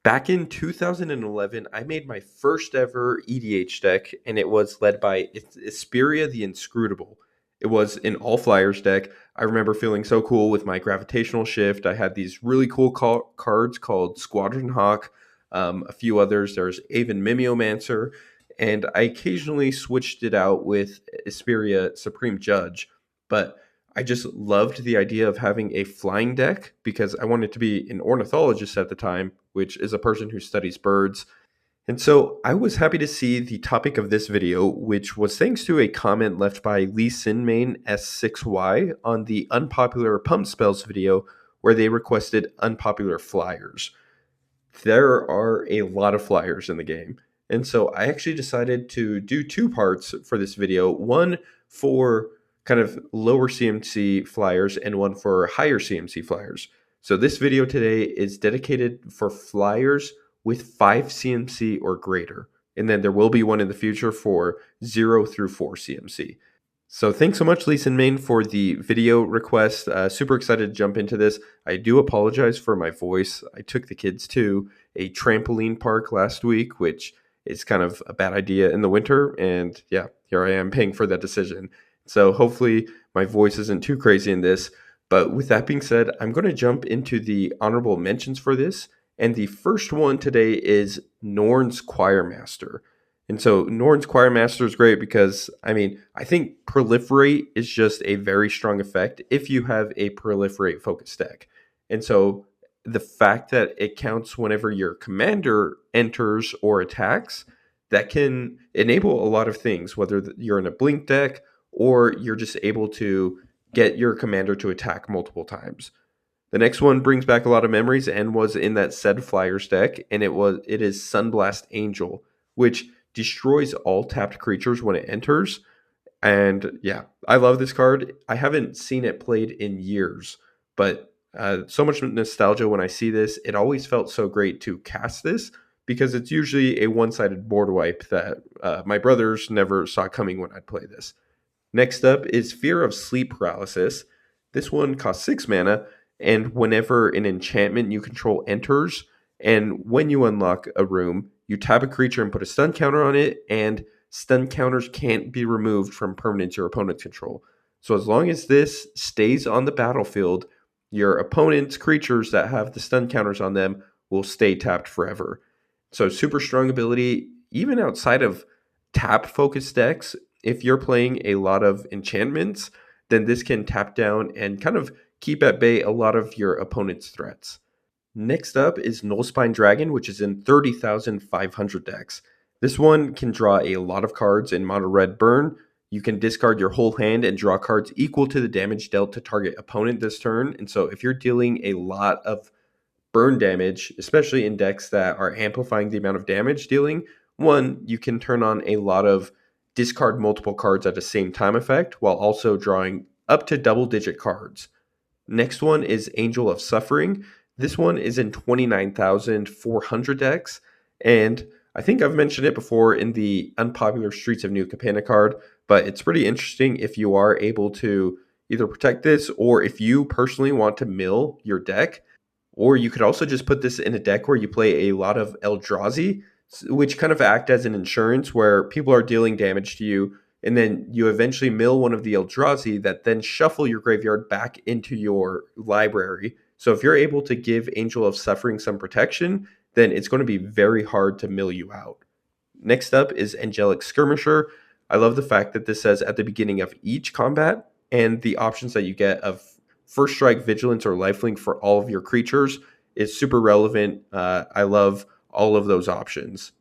Back in 2011, I made my first ever EDH deck, and it was led by Isperia the Inscrutable. It was an all flyers deck. I remember feeling so cool with my gravitational shift. I had these really cool cards called Squadron Hawk, a few others. There's Avon Mimeomancer, and I occasionally switched it out with Isperia Supreme Judge. But I just loved the idea of having a flying deck because I wanted to be an ornithologist at the time, which is a person who studies birds. And so I was happy to see the topic of this video, which was thanks to a comment left by Lee Sinmain S6Y on the Unpopular Pump Spells video, where they requested unpopular flyers. There are a lot of flyers in the game. And so I actually decided to do two parts for this video. One for kind of lower CMC flyers and one for higher CMC flyers. So this video today is dedicated for flyers with 5 CMC or greater. And then there will be one in the future for 0 through 4 CMC. So thanks so much, Lisa and Main, for the video request. Super excited to jump into this. I do apologize for my voice. I took the kids to a trampoline park last week, which is kind of a bad idea in the winter. And yeah, here I am paying for that decision. So hopefully my voice isn't too crazy in this. But with that being said, I'm going to jump into the honorable mentions for this. And the first one today is Norn's Choirmaster. And so Norn's Choirmaster is great because, I think Proliferate is just a very strong effect if you have a Proliferate focus deck. And so the fact that it counts whenever your commander enters or attacks, that can enable a lot of things, whether you're in a blink deck or you're just able to get your commander to attack multiple times. The next one brings back a lot of memories and was in that said Flyers deck, and it is Sunblast Angel, which destroys all tapped creatures when it enters. And yeah, I love this card. I haven't seen it played in years, but so much nostalgia when I see this. It always felt so great to cast this because it's usually a one-sided board wipe that my brothers never saw coming when I'd play this. Next up is Fear of Sleep Paralysis. This one costs 6 mana, and whenever an enchantment you control enters, and when you unlock a room, you tap a creature and put a stun counter on it, and stun counters can't be removed from permanents your opponents control. So as long as this stays on the battlefield, your opponent's creatures that have the stun counters on them will stay tapped forever. So super strong ability, even outside of tap-focused decks. If you're playing a lot of enchantments, then this can tap down and kind of keep at bay a lot of your opponent's threats. Next up is Nullspine Dragon, which is in 30,500 decks. This one can draw a lot of cards in mono red burn. You can discard your whole hand and draw cards equal to the damage dealt to target opponent this turn. And so if you're dealing a lot of burn damage, especially in decks that are amplifying the amount of damage dealing, one, you can turn on a lot of discard multiple cards at the same time effect while also drawing up to double-digit cards. Next one is Angel of Suffering. This one is in 29,400 decks, and I think I've mentioned it before in the Unpopular Streets of New Capenna card, but it's pretty interesting if you are able to either protect this or if you personally want to mill your deck, or you could also just put this in a deck where you play a lot of Eldrazi, which kind of act as an insurance where people are dealing damage to you, and then you eventually mill one of the Eldrazi that then shuffle your graveyard back into your library. So if you're able to give Angel of Suffering some protection, then it's going to be very hard to mill you out. Next up is Angelic Skirmisher. I love the fact that this says at the beginning of each combat, and the options that you get of First Strike, Vigilance, or Lifelink for all of your creatures is super relevant. I love all of those options.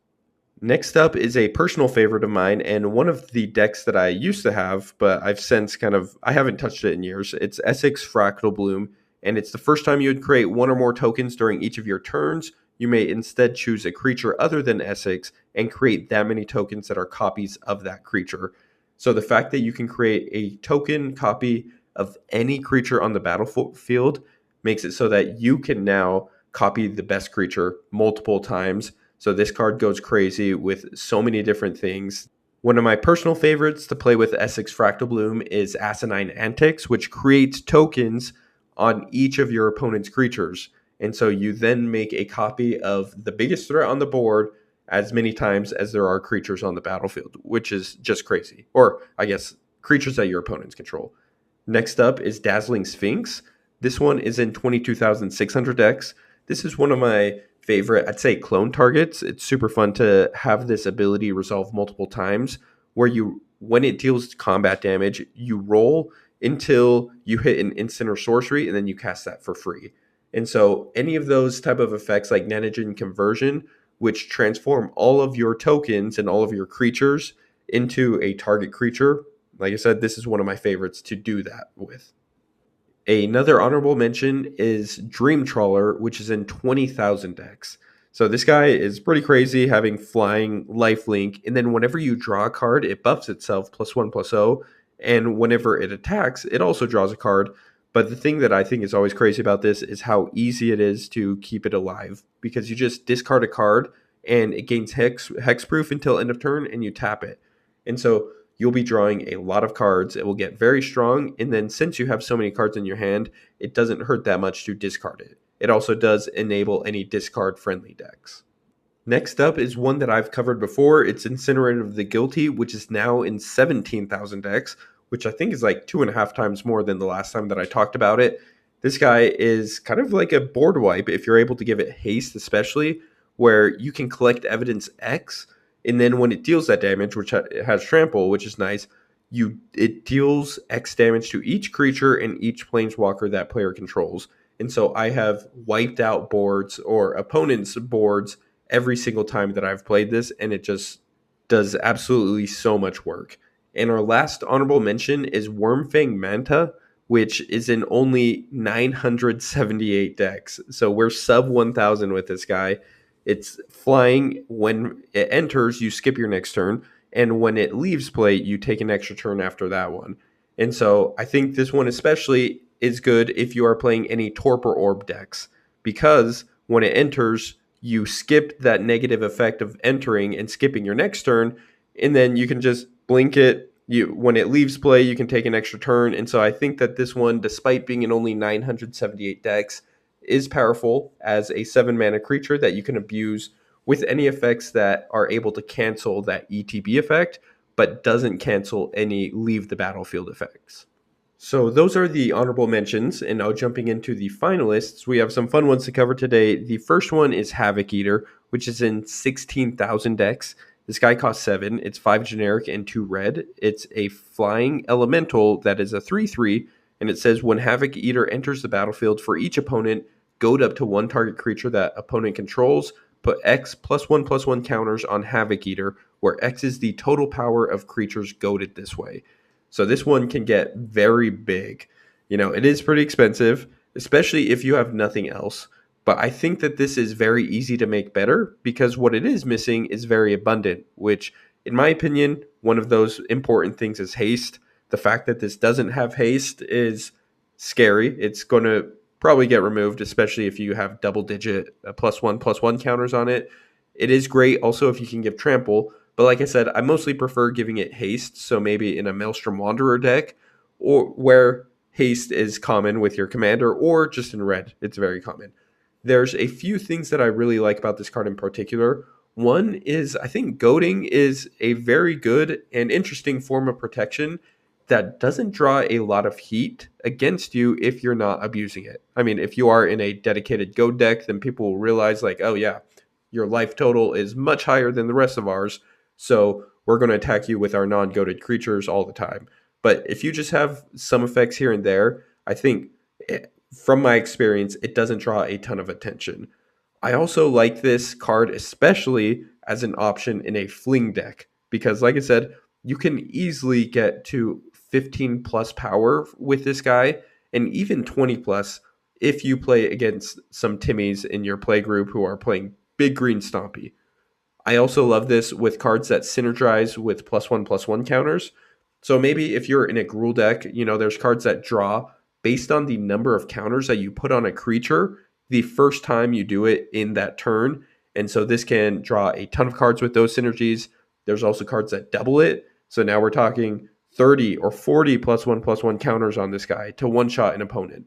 Next up is a personal favorite of mine and one of the decks that I used to have, but I've since I haven't touched it in years. It's Essex Fractal Bloom, and it's the first time you would create one or more tokens during each of your turns. You may instead choose a creature other than Essex and create that many tokens that are copies of that creature. So the fact that you can create a token copy of any creature on the battlefield makes it so that you can now copy the best creature multiple times. So this card goes crazy with so many different things. One of my personal favorites to play with Essex Fractal Bloom is Asinine Antics, which creates tokens on each of your opponent's creatures. And so you then make a copy of the biggest threat on the board as many times as there are creatures on the battlefield, which is just crazy. Or, I guess, creatures that your opponents control. Next up is Dazzling Sphinx. This one is in 22,600x. This is one of my favorite, I'd say, clone targets. It's super fun to have this ability resolve multiple times where you, when it deals combat damage, you roll until you hit an instant or sorcery and then you cast that for free. And so any of those type of effects like Nanogen Conversion, which transform all of your tokens and all of your creatures into a target creature, like I said, this is one of my favorites to do that with. Another honorable mention is Dream Trawler, which is in 20,000 decks. So this guy is pretty crazy, having flying lifelink, and then whenever you draw a card, it buffs itself +1/+0, and whenever it attacks, it also draws a card. But the thing that I think is always crazy about this is how easy it is to keep it alive, because you just discard a card and it gains hexproof until end of turn, and you tap it. And so you'll be drawing a lot of cards. It will get very strong. And then since you have so many cards in your hand, it doesn't hurt that much to discard it. It also does enable any discard friendly decks. Next up is one that I've covered before. It's Incinerator of the Guilty, which is now in 17,000 decks, which I think is like 2.5 times more than the last time that I talked about it. This guy is kind of like a board wipe if you're able to give it haste, especially where you can collect evidence X, and then when it deals that damage, which has trample, which is nice, it deals X damage to each creature and each planeswalker that player controls. And so I have wiped out boards or opponents' boards every single time that I've played this, and it just does absolutely so much work. And our last honorable mention is Wormfang Manta, which is in only 978 decks. So we're sub 1,000 with this guy. It's flying. When it enters, you skip your next turn. And when it leaves play, you take an extra turn after that one. And so I think this one especially is good if you are playing any Torpor Orb decks, because when it enters, you skip that negative effect of entering and skipping your next turn, and then you can just blink it. When it leaves play, you can take an extra turn. And so I think that this one, despite being in only 978 decks, is powerful as a 7-mana creature that you can abuse with any effects that are able to cancel that ETB effect, but doesn't cancel any leave the battlefield effects. So those are the honorable mentions, and now jumping into the finalists, we have some fun ones to cover today. The first one is Havoc Eater, which is in 16,000 decks. This guy costs 7. It's 5 generic and 2 red. It's a flying elemental that is a 3/3, and it says when Havoc Eater enters the battlefield, for each opponent, goad up to one target creature that opponent controls, put X +1/+1 counters on Havoc Eater, where X is the total power of creatures goaded this way. So this one can get very big. It is pretty expensive, especially if you have nothing else. But I think that this is very easy to make better, because what it is missing is very abundant, which, in my opinion, one of those important things is haste. The fact that this doesn't have haste is scary. It's going to probably get removed, especially if you have double-digit +1/+1 counters on it. It is great also if you can give trample, but like I said, I mostly prefer giving it haste, so maybe in a Maelstrom Wanderer deck, or where haste is common with your commander, or just in red, it's very common. There's a few things that I really like about this card in particular. One is I think goading is a very good and interesting form of protection that doesn't draw a lot of heat against you if you're not abusing it. I mean, if you are in a dedicated goad deck, then people will realize like, oh yeah, your life total is much higher than the rest of ours, so we're going to attack you with our non-goaded creatures all the time. But if you just have some effects here and there, I think from my experience, it doesn't draw a ton of attention. I also like this card especially as an option in a fling deck, because like I said, you can easily get to 15 plus power with this guy, and even 20 plus if you play against some Timmies in your play group who are playing big green stompy. I also love this with cards that synergize with +1/+1 counters. So maybe if you're in a Gruul deck, there's cards that draw based on the number of counters that you put on a creature the first time you do it in that turn. And so this can draw a ton of cards with those synergies. There's also cards that double it. So now we're talking 30 or 40 +1/+1 counters on this guy to one-shot an opponent.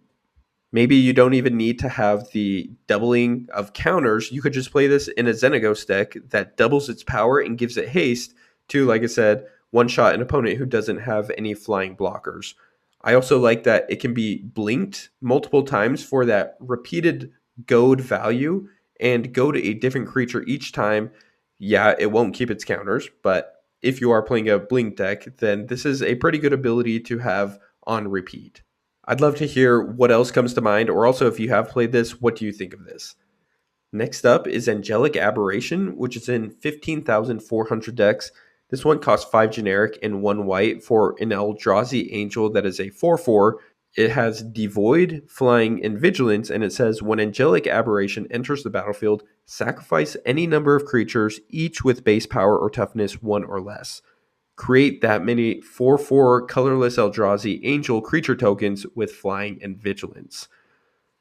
Maybe you don't even need to have the doubling of counters. You could just play this in a Xenagos deck that doubles its power and gives it haste to, like I said, one-shot an opponent who doesn't have any flying blockers. I also like that it can be blinked multiple times for that repeated goad value and go to a different creature each time. Yeah, it won't keep its counters, but if you are playing a blink deck, then this is a pretty good ability to have on repeat. I'd love to hear what else comes to mind, or also if you have played this, what do you think of this? Next up is Angelic Aberration, which is in 15,400 decks. This one costs 5 generic and 1 white for an Eldrazi Angel that is a 4/4. It has Devoid, Flying, and Vigilance, and it says when Angelic Aberration enters the battlefield, sacrifice any number of creatures, each with base power or toughness 1 or less. Create that many 4/4 colorless Eldrazi Angel creature tokens with Flying and Vigilance.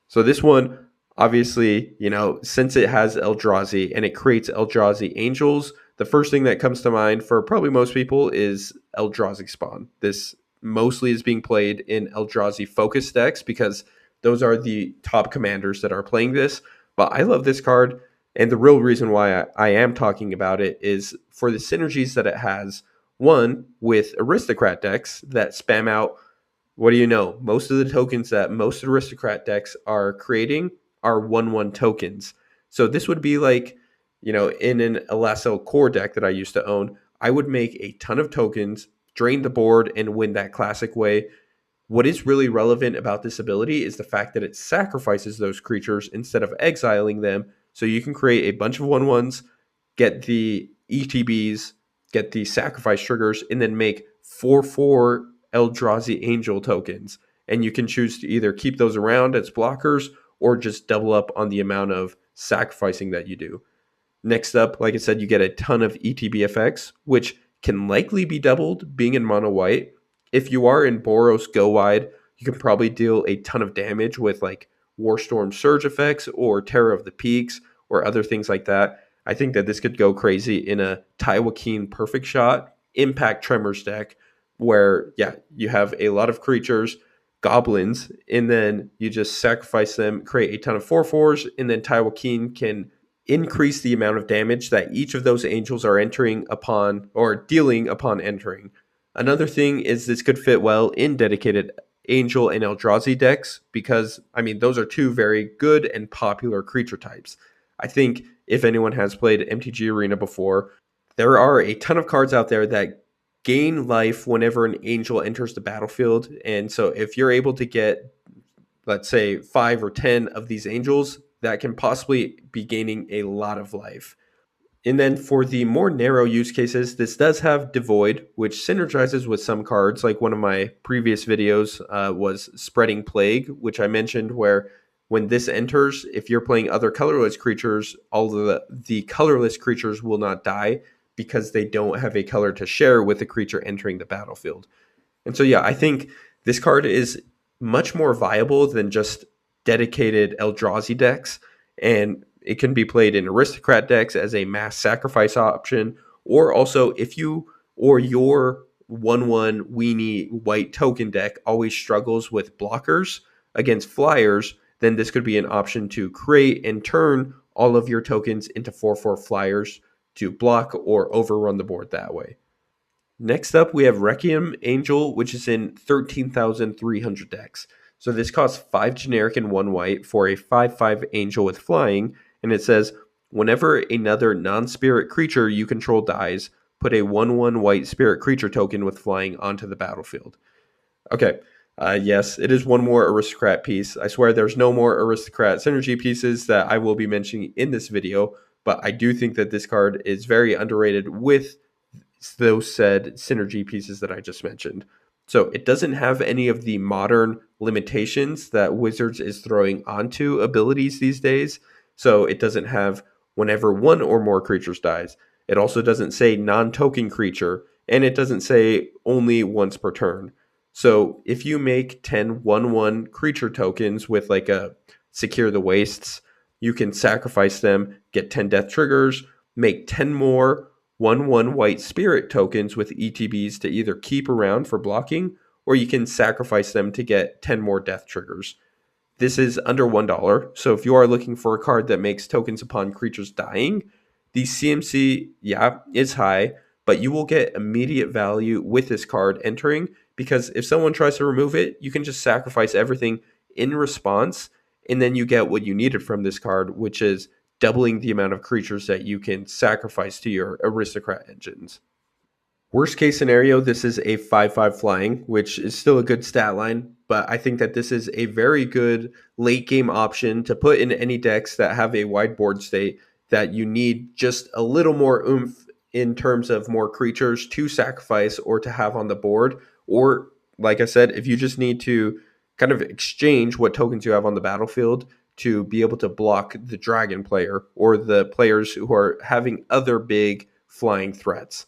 So this one, obviously, since it has Eldrazi and it creates Eldrazi Angels, the first thing that comes to mind for probably most people is Eldrazi Spawn. This mostly is being played in Eldrazi focus decks because those are the top commanders that are playing this. But I love this card, and the real reason why I am talking about it is for the synergies that it has. One, with aristocrat decks that spam out, what do you know? Most of the tokens that most aristocrat decks are creating are 1/1 tokens. So this would be like, in an Elasel core deck that I used to own, I would make a ton of tokens, drain the board, and win that classic way. What is really relevant about this ability is the fact that it sacrifices those creatures instead of exiling them. So you can create a bunch of 1/1s, get the ETBs, get the sacrifice triggers, and then make 4/4 Eldrazi Angel tokens. And you can choose to either keep those around as blockers or just double up on the amount of sacrificing that you do. Next up, like I said, you get a ton of ETB effects, which can likely be doubled being in mono white. If you are in Boros Go Wide, you can probably deal a ton of damage with like Warstorm Surge effects or Terror of the Peaks or other things like that. I think that this could go crazy in a Tywakeen Perfect Shot Impact Tremors deck where, yeah, you have a lot of creatures, goblins, and then you just sacrifice them, create a ton of 4/4s, and then Tywakeen can increase the amount of damage that each of those angels are entering upon or dealing upon entering. Another thing is this could fit well in dedicated Angel and Eldrazi decks because, those are two very good and popular creature types. I think if anyone has played MTG Arena before, there are a ton of cards out there that gain life whenever an angel enters the battlefield. And so if you're able to get, let's say, 5 or 10 of these angels, that can possibly be gaining a lot of life. And then for the more narrow use cases, this does have Devoid, which synergizes with some cards. Like one of my previous videos was Spreading Plague, which I mentioned, where when this enters, if you're playing other colorless creatures, all of the colorless creatures will not die because they don't have a color to share with the creature entering the battlefield. And so, yeah, I think this card is much more viable than just dedicated Eldrazi decks, and it can be played in aristocrat decks as a mass sacrifice option, or also if you or your 1/1 weenie white token deck always struggles with blockers against flyers, then this could be an option to create and turn all of your tokens into 4/4 flyers to block or overrun the board that way. Next up, we have Requiem Angel, which is in 13,300 decks. So this costs 5 generic and 1 white for a 5/5 Angel with flying, and it says, whenever another non-spirit creature you control dies, put a 1/1 white spirit creature token with flying onto the battlefield. Okay, yes, it is one more aristocrat piece. I swear there's no more aristocrat synergy pieces that I will be mentioning in this video, but I do think that this card is very underrated with those said synergy pieces that I just mentioned. So it doesn't have any of the modern limitations that Wizards is throwing onto abilities these days. So it doesn't have whenever one or more creatures dies. It also doesn't say non-token creature, and it doesn't say only once per turn. So if you make 10 1/1 creature tokens with like a Secure the Wastes, you can sacrifice them, get 10 death triggers, make 10 more 1/1 white spirit tokens with ETBs to either keep around for blocking, or you can sacrifice them to get 10 more death triggers. This is under $1. So if you are looking for a card that makes tokens upon creatures dying, the CMC, yeah, is high, but you will get immediate value with this card entering, because if someone tries to remove it, you can just sacrifice everything in response, and then you get what you needed from this card, which is doubling the amount of creatures that you can sacrifice to your aristocrat engines. Worst case scenario, this is a 5/5 flying, which is still a good stat line, but I think that this is a very good late game option to put in any decks that have a wide board state that you need just a little more oomph in terms of more creatures to sacrifice or to have on the board. Or, like I said, if you just need to kind of exchange what tokens you have on the battlefield to be able to block the dragon player or the players who are having other big flying threats.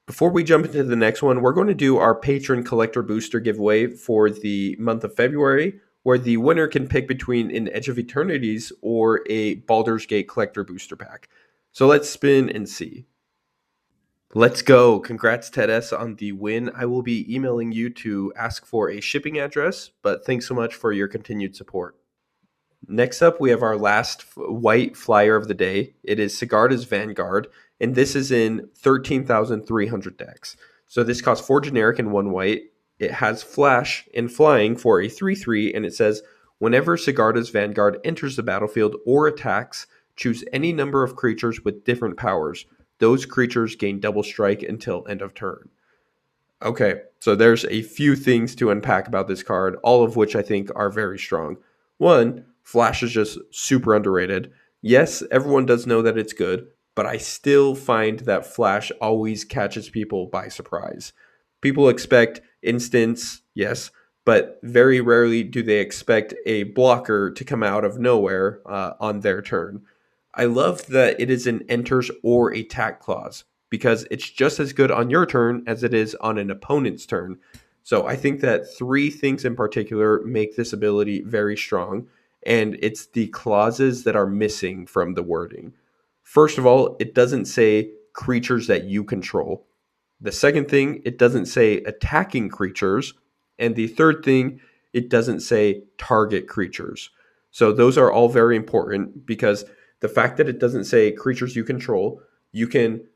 Before we jump into the next one, we're going to do our Patron Collector Booster giveaway for the month of February, where the winner can pick between an Edge of Eternities or a Baldur's Gate Collector Booster Pack. So let's spin and see. Let's go. Congrats, Ted S, on the win. I will be emailing you to ask for a shipping address, but thanks so much for your continued support. Next up, we have our last white flyer of the day. It is Sigarda's Vanguard, and this is in 13,300 decks. So this costs 4 generic and 1 white. It has flash and flying for a 3/3, and it says, whenever Sigarda's Vanguard enters the battlefield or attacks, choose any number of creatures with different powers. Those creatures gain double strike until end of turn. Okay, so there's a few things to unpack about this card, all of which I think are very strong. One, Flash is just super underrated. Yes, everyone does know that it's good, but I still find that Flash always catches people by surprise. People expect instants, yes, but very rarely do they expect a blocker to come out of nowhere on their turn. I love that it is an enters or attack clause, because it's just as good on your turn as it is on an opponent's turn. So I think that 3 things in particular make this ability very strong, and it's the clauses that are missing from the wording. First of all, it doesn't say creatures that you control. The second thing, it doesn't say attacking creatures. And the third thing, it doesn't say target creatures. So those are all very important, because the fact that it doesn't say creatures you control, you can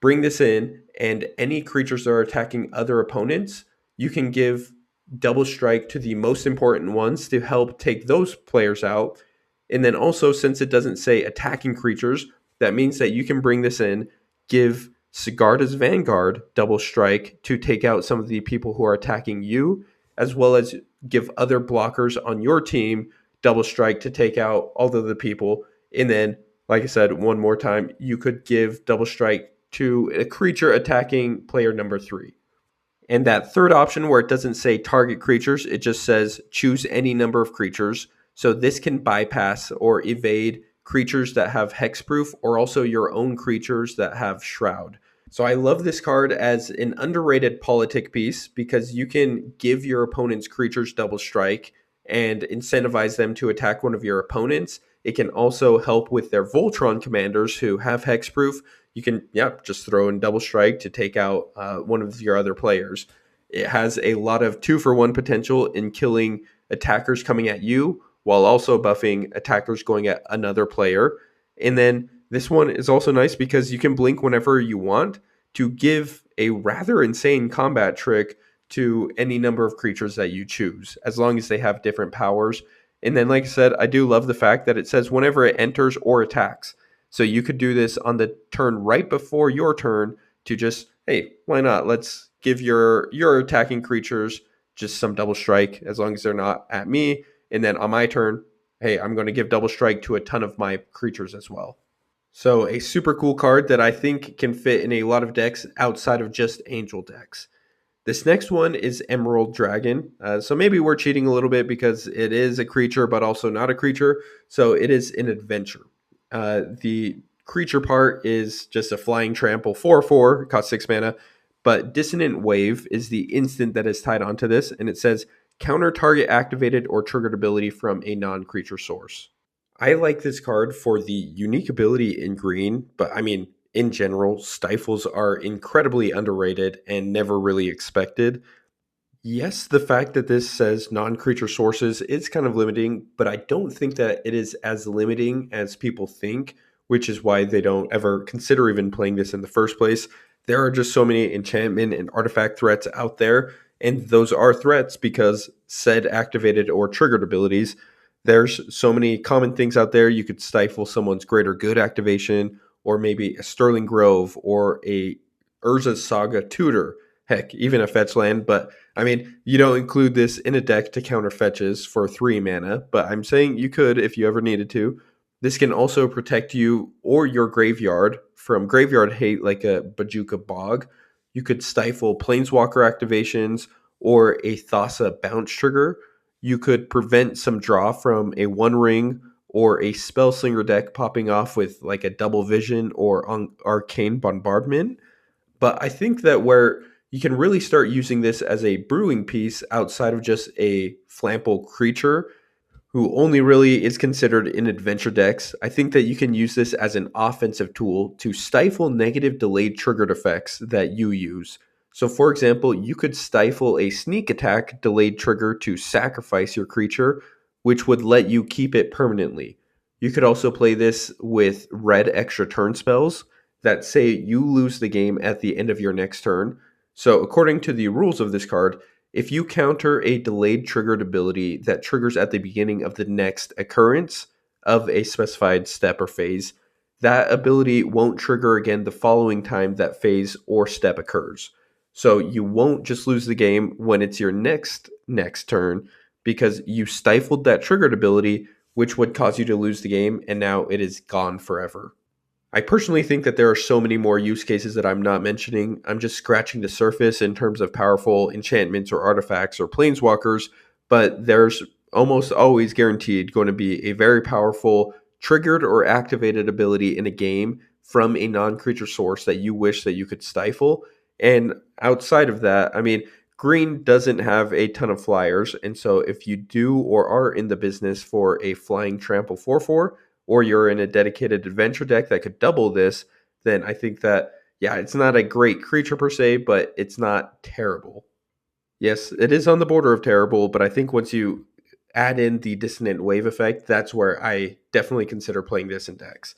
bring this in, and any creatures that are attacking other opponents, you can give double strike to the most important ones to help take those players out. And then also, since it doesn't say attacking creatures, that means that you can bring this in, give Sigarda's Vanguard double strike to take out some of the people who are attacking you, as well as give other blockers on your team double strike to take out all of the people. And then, like I said, one more time, you could give double strike to a creature attacking player number 3. And that third option, where it doesn't say target creatures, it just says choose any number of creatures. So this can bypass or evade creatures that have hexproof, or also your own creatures that have shroud. So I love this card as an underrated politic piece, because you can give your opponent's creatures double strike and incentivize them to attack one of your opponents. It can also help with their Voltron commanders who have hexproof. You can, just throw in double strike to take out one of your other players. It has a lot of 2-for-1 potential in killing attackers coming at you, while also buffing attackers going at another player. And then this one is also nice because you can blink whenever you want to give a rather insane combat trick to any number of creatures that you choose, as long as they have different powers. And then, like I said, I do love the fact that it says whenever it enters or attacks. So you could do this on the turn right before your turn to just, hey, why not? Let's give your attacking creatures just some double strike, as long as they're not at me. And then on my turn, hey, I'm going to give double strike to a ton of my creatures as well. So a super cool card that I think can fit in a lot of decks outside of just Angel decks. This next one is Emerald Dragon. So maybe we're cheating a little bit because it is a creature, but also not a creature. So it is an adventure. The creature part is just a flying trample 4/4, costs 6 mana. But Dissonant Wave is the instant that is tied onto this, and it says counter target activated or triggered ability from a non-creature source. I like this card for the unique ability in green, but I mean, in general, stifles are incredibly underrated and never really expected. Yes, the fact that this says non-creature sources is kind of limiting, but I don't think that it is as limiting as people think, which is why they don't ever consider even playing this in the first place. There are just so many enchantment and artifact threats out there, and those are threats because said activated or triggered abilities. There's so many common things out there. You could stifle someone's greater good activation, or maybe a Sterling Grove, or a Urza's Saga tutor. Heck, even a fetch land, but I mean, you don't include this in a deck to counter fetches for 3 mana, but I'm saying you could if you ever needed to. This can also protect you or your graveyard from graveyard hate like a Bajuka Bog. You could stifle Planeswalker activations or a Thassa bounce trigger. You could prevent some draw from a One Ring or a Spellslinger deck popping off with like a Double Vision or Arcane Bombardment. But I think that where you can really start using this as a brewing piece outside of just a flammable creature who only really is considered in adventure decks, I think that you can use this as an offensive tool to stifle negative delayed triggered effects that you use. So, for example, you could stifle a sneak attack delayed trigger to sacrifice your creature, which would let you keep it permanently. You could also play this with red extra turn spells that say you lose the game at the end of your next turn. So, according to the rules of this card, if you counter a delayed triggered ability that triggers at the beginning of the next occurrence of a specified step or phase, that ability won't trigger again the following time that phase or step occurs. So you won't just lose the game when it's your next turn because you stifled that triggered ability, which would cause you to lose the game, and now it is gone forever. I personally think that there are so many more use cases that I'm not mentioning. I'm just scratching the surface in terms of powerful enchantments or artifacts or planeswalkers, but there's almost always guaranteed going to be a very powerful triggered or activated ability in a game from a non-creature source that you wish that you could stifle. And outside of that, I mean, green doesn't have a ton of flyers, and so if you do or are in the business for a flying trample 4/4, or you're in a dedicated adventure deck that could double this, then I think that, yeah, it's not a great creature per se, but it's not terrible. Yes, it is on the border of terrible, but I think once you add in the dissonant wave effect, that's where I definitely consider playing this in decks.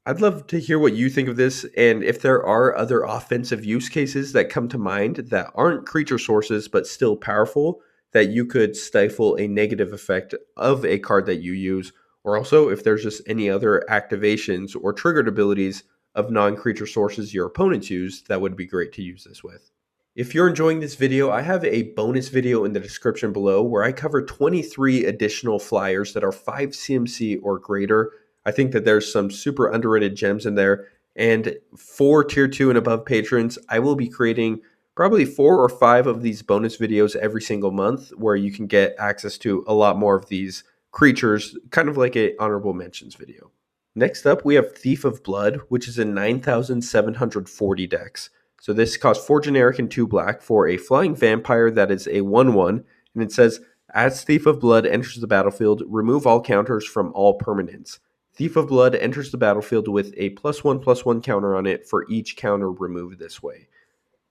I'd love to hear what you think of this, and if there are other offensive use cases that come to mind that aren't creature sources but still powerful, that you could stifle a negative effect of a card that you use, or also if there's just any other activations or triggered abilities of non creature sources your opponents use, that would be great to use this with. If you're enjoying this video, I have a bonus video in the description below where I cover 23 additional flyers that are 5 CMC or greater. I think that there's some super underrated gems in there. And for tier 2 and above patrons, I will be creating probably 4 or 5 of these bonus videos every single month where you can get access to a lot more of these creatures, kind of like a honorable mentions video. Next up, we have Thief of Blood, which is a 9,740 dex. So this costs 4 generic and 2 black for a flying vampire that is a 1/1, and it says, as Thief of Blood enters the battlefield, remove all counters from all permanents. Thief of Blood enters the battlefield with a +1/+1 counter on it for each counter removed this way.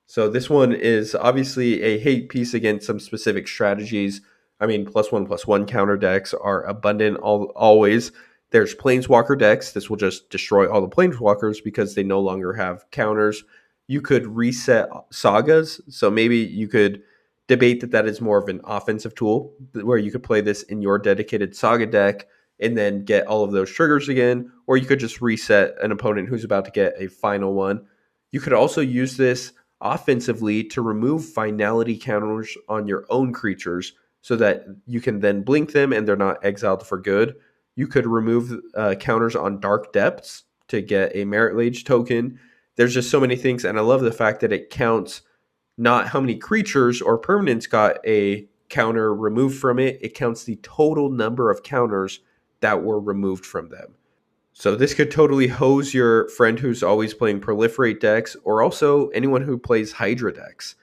So this one is obviously a hate piece against some specific strategies. I mean, +1/+1 counter decks are abundant always. There's Planeswalker decks. This will just destroy all the Planeswalkers because they no longer have counters. You could reset sagas. So maybe you could debate that that is more of an offensive tool where you could play this in your dedicated saga deck and then get all of those triggers again. Or you could just reset an opponent who's about to get a final one. You could also use this offensively to remove finality counters on your own creatures so that you can then blink them and they're not exiled for good. You could remove counters on Dark Depths to get a Merit Lage token. There's just so many things, and I love the fact that it counts not how many creatures or permanents got a counter removed from it. It counts the total number of counters that were removed from them. So this could totally hose your friend who's always playing proliferate decks, or also anyone who plays Hydra decks.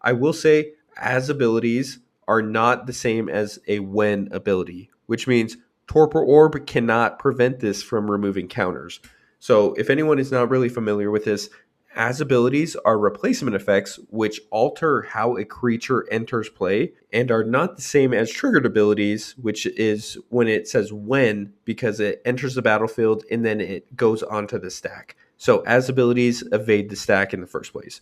I will say as abilities are not the same as a when ability, which means Torpor Orb cannot prevent this from removing counters. So if anyone is not really familiar with this, As abilities are replacement effects which alter how a creature enters play and are not the same as triggered abilities, which is when it says when because it enters the battlefield and then it goes onto the stack. So as abilities evade the stack in the first place.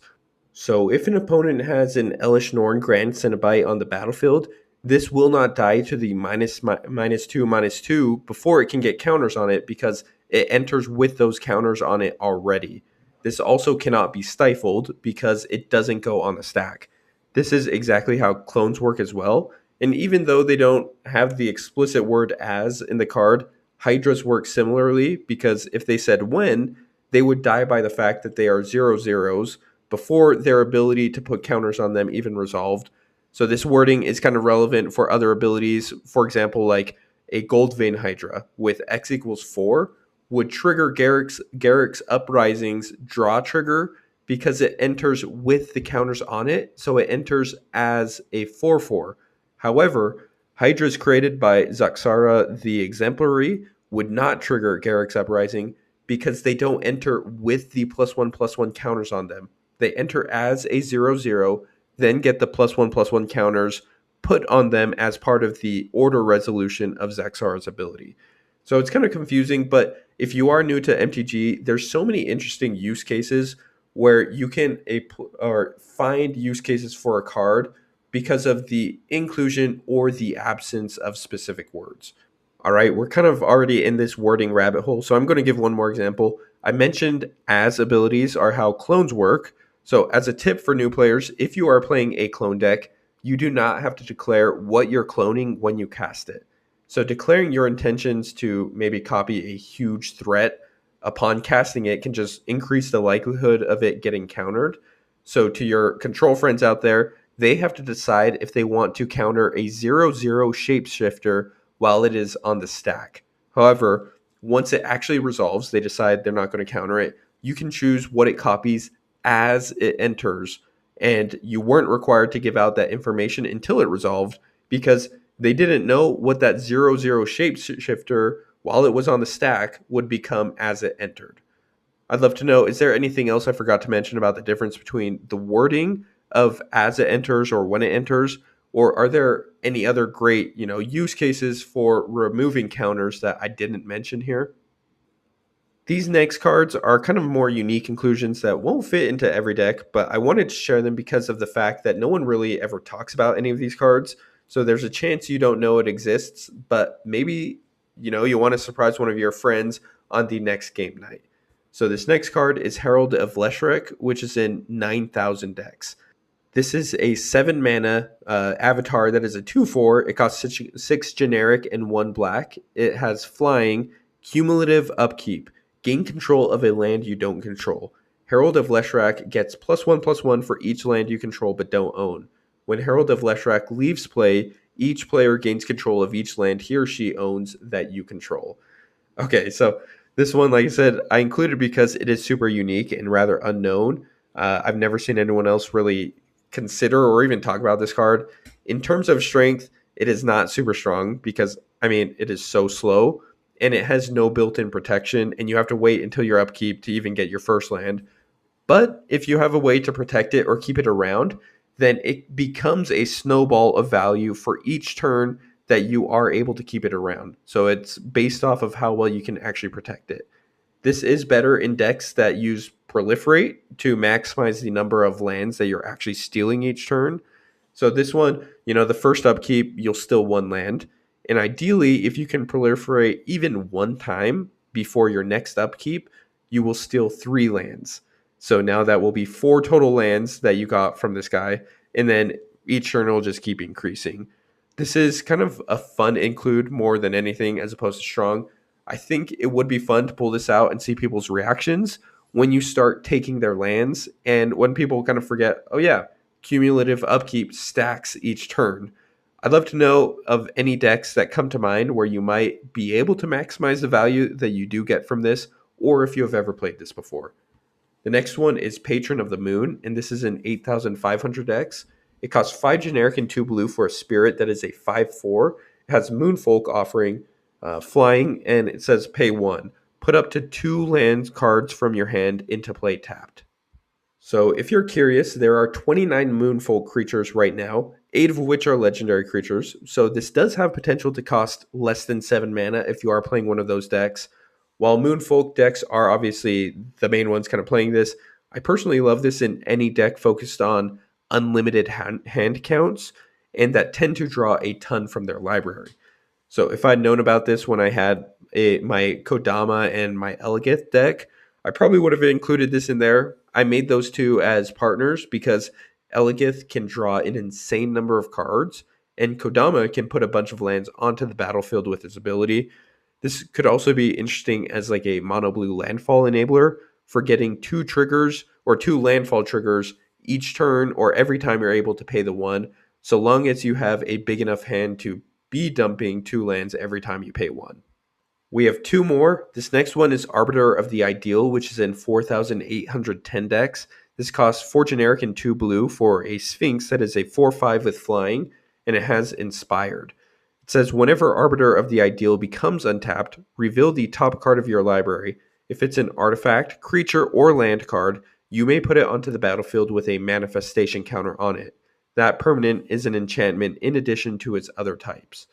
So if an opponent has an Elish Norn Grand Cenobite on the battlefield, this will not die to the -2/-2 before it can get counters on it because it enters with those counters on it already. This also cannot be stifled because it doesn't go on the stack. This is exactly how clones work as well. And even though they don't have the explicit word as in the card, Hydras work similarly because if they said when, they would die by the fact that they are 0/0s before their ability to put counters on them even resolved. So this wording is kind of relevant for other abilities. For example, like a Gold Vein Hydra with X equals 4 would trigger Garrick's Uprising's draw trigger because it enters with the counters on it. So it enters as a 4/4. However, Hydras created by Zaxara the Exemplary would not trigger Garrick's Uprising because they don't enter with the +1/+1 counters on them. They enter as a 0/0, then get the +1/+1 counters put on them as part of the order resolution of Zaxara's ability. So it's kind of confusing, but if you are new to MTG, there's so many interesting use cases where you can or find use cases for a card because of the inclusion or the absence of specific words. All right, we're kind of already in this wording rabbit hole, so I'm going to give one more example. I mentioned as abilities are how clones work. So as a tip for new players, if you are playing a clone deck, you do not have to declare what you're cloning when you cast it. So declaring your intentions to maybe copy a huge threat upon casting it can just increase the likelihood of it getting countered. So to your control friends out there, they have to decide if they want to counter a 0/0 shapeshifter while it is on the stack. However, once it actually resolves, they decide they're not going to counter it. You can choose what it copies as it enters, and you weren't required to give out that information until it resolved because they didn't know what that 0/0 shapeshifter, while it was on the stack, would become as it entered. I'd love to know, is there anything else I forgot to mention about the difference between the wording of as it enters or when it enters, or are there any other great, use cases for removing counters that I didn't mention here? These next cards are kind of more unique inclusions that won't fit into every deck, but I wanted to share them because of the fact that no one really ever talks about any of these cards. So there's a chance you don't know it exists, but maybe you want to surprise one of your friends on the next game night. So this next card is Herald of Leshrac, which is in 9,000 decks. This is a 7 mana avatar that is a 2/4. It costs 6 generic and 1 black. It has flying, cumulative upkeep, gain control of a land you don't control. Herald of Leshrac gets +1/+1 for each land you control but don't own. When Herald of Leshrac leaves play, each player gains control of each land he or she owns that you control. Okay, so this one, like I said, I included because it is super unique and rather unknown. I've never seen anyone else really consider or even talk about this card. In terms of strength, it is not super strong because, it is so slow and it has no built-in protection and you have to wait until your upkeep to even get your first land. But if you have a way to protect it or keep it around, then it becomes a snowball of value for each turn that you are able to keep it around. So it's based off of how well you can actually protect it. This is better in decks that use proliferate to maximize the number of lands that you're actually stealing each turn. So this one, the first upkeep, you'll steal 1 land. And ideally, if you can proliferate even 1 time before your next upkeep, you will steal 3 lands. So now that will be 4 total lands that you got from this guy. And then each turn will just keep increasing. This is kind of a fun include more than anything as opposed to strong. I think it would be fun to pull this out and see people's reactions when you start taking their lands and when people kind of forget, oh yeah, cumulative upkeep stacks each turn. I'd love to know of any decks that come to mind where you might be able to maximize the value that you do get from this, or if you have ever played this before. The next one is Patron of the Moon, and this is an 8,500 X. It costs 5 generic and 2 blue for a spirit that is a 5/4. It has Moonfolk offering, flying, and it says pay 1. Put up to 2 land cards from your hand into play tapped. So, if you're curious, there are 29 Moonfolk creatures right now, 8 of which are legendary creatures. So, this does have potential to cost less than 7 mana if you are playing one of those decks. While Moonfolk decks are obviously the main ones kind of playing this, I personally love this in any deck focused on unlimited hand counts and that tend to draw a ton from their library. So if I'd known about this when I had my Kodama and my Elegith deck, I probably would have included this in there. I made those two as partners because Elegith can draw an insane number of cards, and Kodama can put a bunch of lands onto the battlefield with his ability. This could also be interesting as like a mono blue landfall enabler for getting 2 triggers or 2 landfall triggers each turn or every time you're able to pay the 1, so long as you have a big enough hand to be dumping 2 lands every time you pay 1. We have 2 more. This next one is Arbiter of the Ideal, which is in 4,810 decks. This costs 4 generic and 2 blue for a Sphinx that is a 4/5 with flying, and it has Inspired. It says whenever Arbiter of the Ideal becomes untapped, reveal the top card of your library. If it's an artifact, creature, or land card, you may put it onto the battlefield with a manifestation counter on it. That permanent is an enchantment in addition to its other types.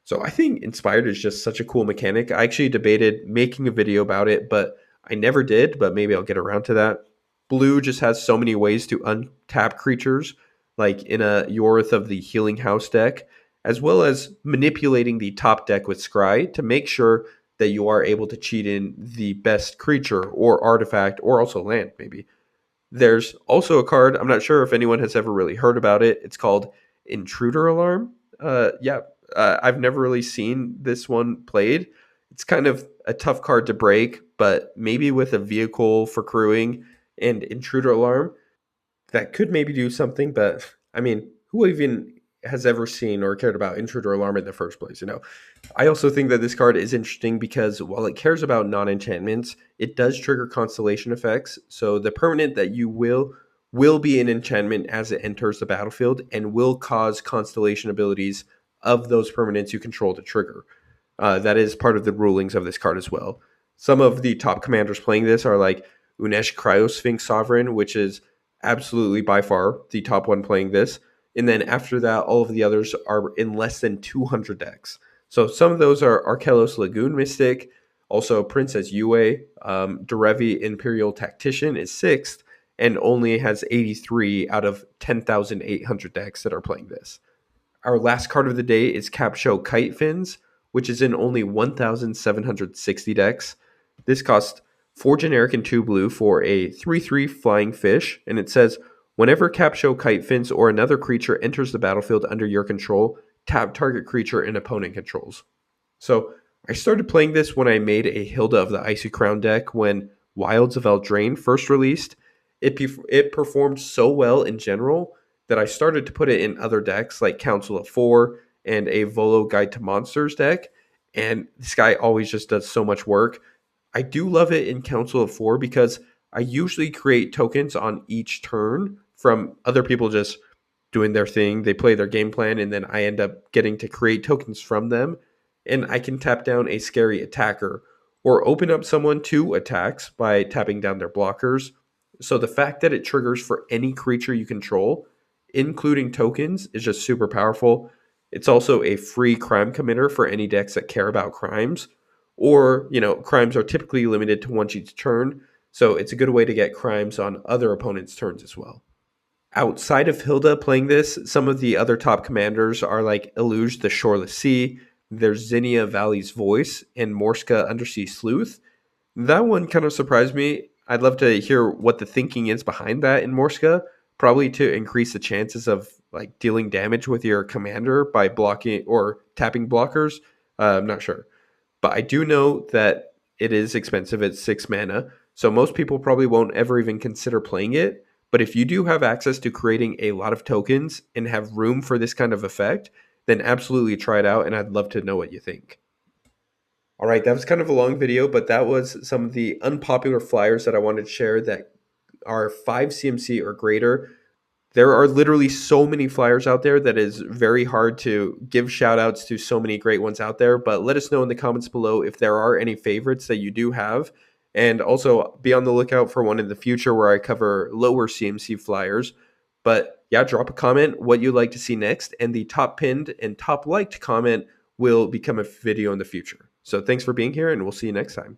So I think Inspired is just such a cool mechanic. I actually debated making a video about it, but I never did, but maybe I'll get around to that. Blue just has so many ways to untap creatures, like in a Yorith of the Healing House deck, as well as manipulating the top deck with Scry to make sure that you are able to cheat in the best creature or artifact or also land, maybe. There's also a card, I'm not sure if anyone has ever really heard about it. It's called Intruder Alarm. I've never really seen this one played. It's kind of a tough card to break, but maybe with a vehicle for crewing and Intruder Alarm, that could maybe do something. But I mean, who even has ever seen or cared about Intruder Alarm in the first place? I also think that this card is interesting because while it cares about non-enchantments, it does trigger constellation effects. So the permanent that you will be an enchantment as it enters the battlefield and will cause constellation abilities of those permanents you control to trigger. That is part of the rulings of this card as well. Some of the top commanders playing this are like Unesh Cryosphinx Sovereign, which is absolutely by far the top one playing this. And then after that, all of the others are in less than 200 decks. So some of those are Arkelos Lagoon Mystic, also Princess Yue, Derevi Imperial Tactician is 6th, and only has 83 out of 10,800 decks that are playing this. Our last card of the day is Kapsho Kitefins, which is in only 1,760 decks. This costs 4 generic and 2 blue for a 3/3 flying fish, and it says whenever Kapsho Kitefins or another creature enters the battlefield under your control, tap target creature and opponent controls. So I started playing this when I made a Hilda of the Icy Crown deck when Wilds of Eldraine first released. It performed so well in general that I started to put it in other decks like Council of Four and a Volo Guide to Monsters deck. And this guy always just does so much work. I do love it in Council of Four because I usually create tokens on each turn from other people just doing their thing. They play their game plan, and then I end up getting to create tokens from them. And I can tap down a scary attacker or open up someone to attacks by tapping down their blockers. So the fact that it triggers for any creature you control, including tokens, is just super powerful. It's also a free crime committer for any decks that care about crimes. Or, crimes are typically limited to once each turn, so it's a good way to get crimes on other opponents' turns as well. Outside of Hilda playing this, some of the other top commanders are like Eluge the Shoreless Sea, there's Zinnia Valley's Voice, and Morska Undersea Sleuth. That one kind of surprised me. I'd love to hear what the thinking is behind that in Morska, probably to increase the chances of like dealing damage with your commander by blocking or tapping blockers. I'm not sure. But I do know that it is expensive at 6 mana, so most people probably won't ever even consider playing it. But if you do have access to creating a lot of tokens and have room for this kind of effect, then absolutely try it out, and I'd love to know what you think. All right, that was kind of a long video, but that was some of the unpopular flyers that I wanted to share that are 5 CMC or greater. There are literally so many flyers out there that is very hard to give shout outs to so many great ones out there. But let us know in the comments below if there are any favorites that you do have. And also be on the lookout for one in the future where I cover lower CMC flyers. But yeah, drop a comment what you'd like to see next, and the top pinned and top liked comment will become a video in the future. So thanks for being here, and we'll see you next time.